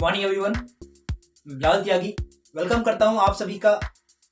Good morning everyone, मैं बिलाल त्यागी welcome करता हूं आप सभी का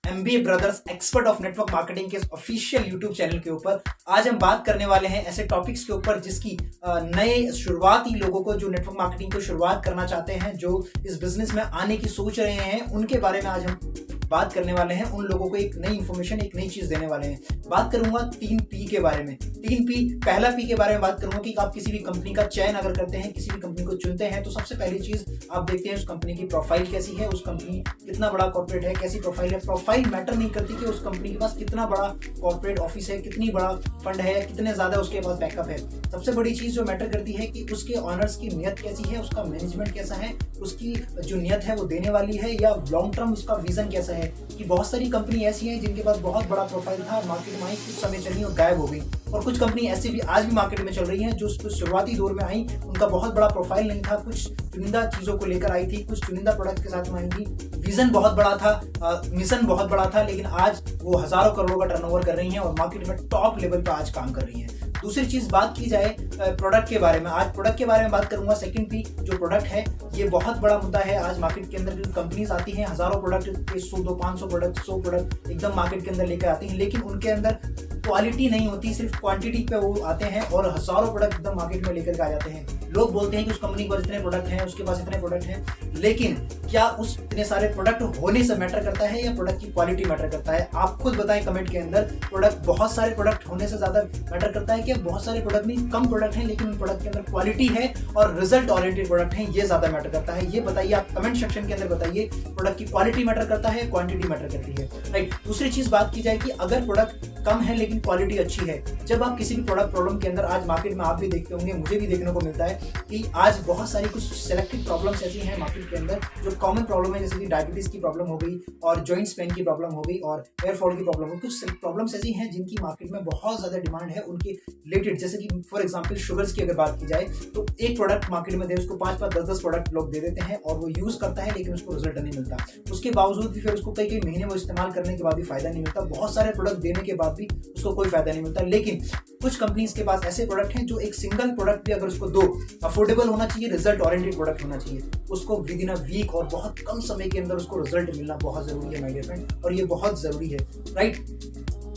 MBA brothers expert of network marketing के ऑफिशियल यूट्यूब चैनल के ऊपर। आज हम बात करने वाले हैं ऐसे टॉपिक्स के ऊपर जिसकी नए शुरुआती लोगों को जो नेटवर्क मार्केटिंग को शुरुआत करना चाहते हैं, जो इस बिजनेस में आने की सोच रहे हैं, उनके बारे में आज हम बात करने वाले हैं। उन लोगों को एक नई इंफॉर्मेशन, एक नई चीज देने वाले हैं। बात करूंगा 3P के बारे में। 3P, पहला P के बारे में बात करूंगा कि आप किसी भी कंपनी का चयन अगर करते हैं, किसी भी कंपनी को चुनते हैं, तो सबसे पहली चीज आप देखते हैं उस कंपनी की प्रोफाइल कैसी है, उस कंपनी कितना बड़ा कॉर्पोरेट है, कैसी प्रोफाइल है। प्रोफाइल मैटर नहीं करती कि उस कंपनी के पास कितना बड़ा कॉर्पोरेट ऑफिस है, कितनी बड़ा फंड है, कितने ज्यादा उसके पास बैकअप है। सबसे बड़ी चीज जो मैटर करती है कि उसके ऑनर्स की नियत कैसी है, उसका मैनेजमेंट कैसा है, उसकी जो नियत है वो देने वाली है, या लॉन्ग टर्म उसका विजन कैसा है। कि बहुत सारी कंपनी ऐसी हैं जिनके पास बहुत बड़ा प्रोफाइल था, मार्केट में आई, कुछ समय चली और गायब हो गई। और कुछ कंपनी ऐसी भी आज भी मार्केट में चल रही हैं जो शुरुआती दौर में आई, उनका बहुत बड़ा प्रोफाइल नहीं था, कुछ चुनिंदा चीजों को लेकर आई थी, कुछ चुनिंदा प्रोडक्ट के साथ में आई थी, विजन बहुत बड़ा था, मिशन बहुत बड़ा था, लेकिन आज वो हजारों करोड़ों का टर्नओवर कर रही हैं और मार्केट में टॉप लेवल पर आज काम कर रही हैं। दूसरी चीज बात की जाए प्रोडक्ट के बारे में। आज प्रोडक्ट के बारे में बात करूंगा। सेकंड P जो प्रोडक्ट है, ये बहुत बड़ा मुद्दा है। आज मार्केट के अंदर जो कंपनीज आती हैं, हजारों प्रोडक्ट, 100, 500 प्रोडक्ट, 100 प्रोडक्ट एकदम मार्केट के अंदर लेकर आती हैं, लेकिन उनके अंदर क्वालिटी नहीं होती, सिर्फ क्वांटिटी पे वो आते हैं और हजारों प्रोडक्ट एकदम मार्केट में लेकर के आ जाते हैं। लोग बोलते हैं कि उस कंपनी के पास इतने प्रोडक्ट हैं, उसके पास इतने प्रोडक्ट हैं, लेकिन क्या उस इतने सारे प्रोडक्ट होने से मैटर करता है या प्रोडक्ट की क्वालिटी मैटर करता है? आप खुद बताएं कमेंट के अंदर। प्रोडक्ट, बहुत सारे प्रोडक्ट होने से ज्यादा मैटर करता है कि बहुत सारे प्रोडक्ट नहीं, कम प्रोडक्ट हैं लेकिन उन प्रोडक्ट के अंदर क्वालिटी है और रिजल्ट ओरिएंटेड प्रोडक्ट हैं, ये ज्यादा मैटर करता है? ये बताइए आप कमेंट सेक्शन के अंदर बताइए। प्रोडक्ट की क्वालिटी मैटर करता है, क्वांटिटी मैटर करती है, राइट? दूसरी चीज बात की जाए कि अगर प्रोडक्ट कम है लेकिन क्वालिटी अच्छी है। जब आप किसी भी प्रोडक्ट प्रॉब्लम के अंदर, आज मार्केट में आप भी देखते होंगे, मुझे भी देखने को मिलता है कि आज बहुत सारी कुछ सिलेक्टेड प्रॉब्लम्स ऐसी हैं मार्केट के अंदर जो कॉमन प्रॉब्लम है, जैसे कि डायबिटीज की प्रॉब्लम हो गई और जॉइंट्स पेन की प्रॉब्लम हो गई और हेयर फॉल की प्रॉब्लम हो गई। कुछ प्रॉब्लम्स ऐसी हैं जिनकी मार्केट में बहुत ज्यादा डिमांड है उनके रिलेटेड, जैसे कि फॉर एग्जाम्पल शुगर्स की अगर बात की जाए तो एक प्रोडक्ट मार्केट में दे, उसको 5-5, 10-10 प्रोडक्ट लोग दे देते हैं और वो यूज करता है लेकिन उसको रिजल्ट नहीं मिलता। उसके बावजूद भी फिर उसको कई महीने वो इस्तेमाल करने के बाद भी फायदा नहीं मिलता। बहुत सारे प्रोडक्ट देने के बाद भी उसको कोई फायदा नहीं मिलता। लेकिन कुछ कंपनीज के पास ऐसे प्रोडक्ट हैं जो एक सिंगल प्रोडक्ट भी अगर उसको दो, अफोर्डेबल होना चाहिए, रिजल्ट ओरिएंटेड प्रोडक्ट होना चाहिए, उसको विद इन अ वीक और बहुत कम समय के अंदर उसको रिजल्ट मिलना बहुत जरूरी है माय डियर फ्रेंड, और ये बहुत जरूरी है, राइट?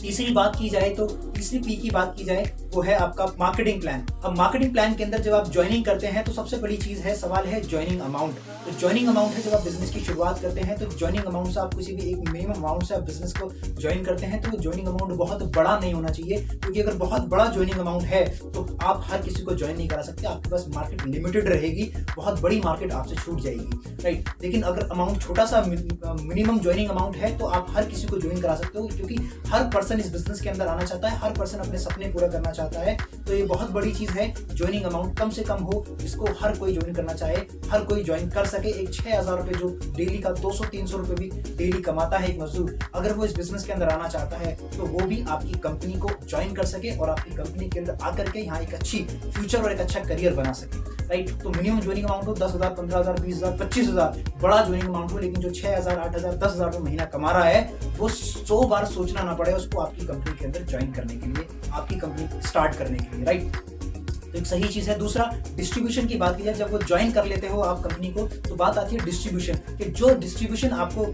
तीसरी बात की जाए तो तीसरी P की बात की जाए वो है आपका मार्केटिंग प्लान। अब मार्केटिंग प्लान के अंदर जब आप ज्वाइनिंग करते हैं तो सबसे बड़ी चीज है, सवाल है ज्वाइनिंग अमाउंट। तो ज्वाइनिंग अमाउंट है, जब आप बिजनेस की शुरुआत करते हैं तो ज्वाइनिंग अमाउंट से आप किसी भी एक मिनिमम अमाउंट से आप बिजनेस को ज्वाइन करते हैं, तो वो ज्वाइनिंग अमाउंट बहुत बड़ा नहीं होना चाहिए, क्योंकि अगर बहुत बड़ा ज्वाइनिंग अमाउंट है तो आप हर किसी को ज्वाइन नहीं करा सकते, आपके पास मार्केट लिमिटेड रहेगी, बहुत बड़ी मार्केट आपसे छूट जाएगी, राइट? लेकिन अगर अमाउंट छोटा सा मिनिमम ज्वाइनिंग अमाउंट है तो आप हर किसी को ज्वाइन करा सकते हो, क्योंकि हर पर्सन इस बिजनेस के अंदर आना चाहता है, हर पर्सन अपने सपने पूरा करना चाहता है। तो ये बहुत बड़ी चीज है, ज्वाइनिंग अमाउंट कम से कम हो, जिसको हर कोई ज्वाइन करना चाहे, हर कोई ज्वाइन कर सके। एक 6,000 रुपए जो डेली का 200-300 रुपए भी डेली कमाता है एक मजदूर, अगर वो इस बिजनेस के अंदर आना चाहता है तो वो भी आपकी कंपनी को ज्वाइन कर सके और आपकी कंपनी के अंदर आकर के यहाँ एक अच्छी फ्यूचर और एक अच्छा करियर बना सके, राइट? तो मिनिमम ज्वाइनिंग अमाउंट हो 10,000, 15,000, 20,000, 25,000, बड़ा ज्वाइनिंग अमाउंट हो, लेकिन जो 6,000, 8,000, 10,000 रुपए महीना कमा रहा है वो 100 बार सोचना ना पड़े उसको आपकी कंपनी के अंदर ज्वाइन करने के लिए, आपकी कंपनी स्टार्ट करने के लिए, राइट? तो एक सही चीज है। दूसरा, डिस्ट्रीब्यूशन की बात की जाए, जब वो ज्वाइन कर लेते हो आप कंपनी को तो बात आती है डिस्ट्रीब्यूशन, कि जो डिस्ट्रीब्यूशन आपको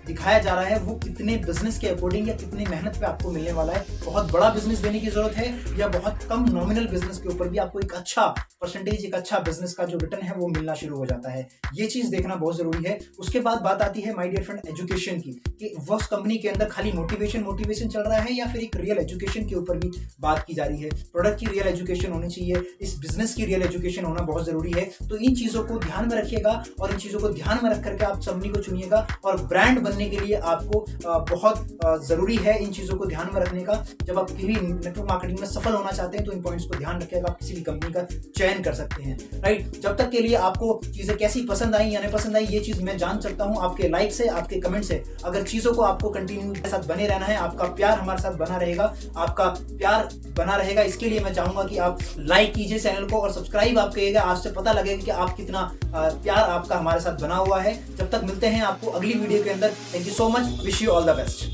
दिखाया जा रहा है वो कितने बिजनेस के अकॉर्डिंग या कितनी मेहनत पे आपको मिलने वाला है। बहुत बड़ा बिजनेस देने की जरूरत है या बहुत कम नॉमिनल बिजनेस के ऊपर भी आपको एक अच्छा परसेंटेज, एक अच्छा बिजनेस का जो रिटर्न है वो मिलना शुरू हो जाता है। ये चीज देखना बहुत जरूरी है। उसके बाद बात आती है माय डियर फ्रेंड एजुकेशन की, कि वो कंपनी के अंदर खाली मोटिवेशन चल रहा है या फिर एक रियल एजुकेशन के ऊपर भी बात की जा रही है। प्रोडक्ट की रियल एजुकेशन होनी चाहिए, इस बिजनेस की रियल एजुकेशन होना बहुत जरूरी है। तो इन चीजों को ध्यान में रखिएगा और इन चीजों को ध्यान में रख करके आप कंपनी को चुनिएगा, और ब्रांड बनने के लिए आपको बहुत जरूरी है इन चीजों को ध्यान में रखने का। जब आप किसी नेटवर्क मार्केटिंग में सफल होना चाहते हैं तो इन पॉइंट्स को ध्यान रखिएगा, आप किसी भी कंपनी का चयन कर सकते हैं, राइट? जब तक के लिए आपको चीजें कैसी पसंद आई या नहीं पसंद आई, ये चीज मैं जान सकता हूं आपके लाइक से, आपके कमेंट से। अगर चीजों को आपको कंटिन्यू के साथ बने रहना है, आपका प्यार हमारे साथ बना रहेगा, आपका प्यार बना रहेगा, इसके लिए मैं चाहूंगा कि आप लाइक कीजिए चैनल को और सब्सक्राइब आप करिएगा। आपसे पता लगेगा कि आप कितना प्यार आपका हमारे साथ बना हुआ है। जब तक मिलते हैं आपको अगली वीडियो के अंदर। Thank you so much, wish you all the best.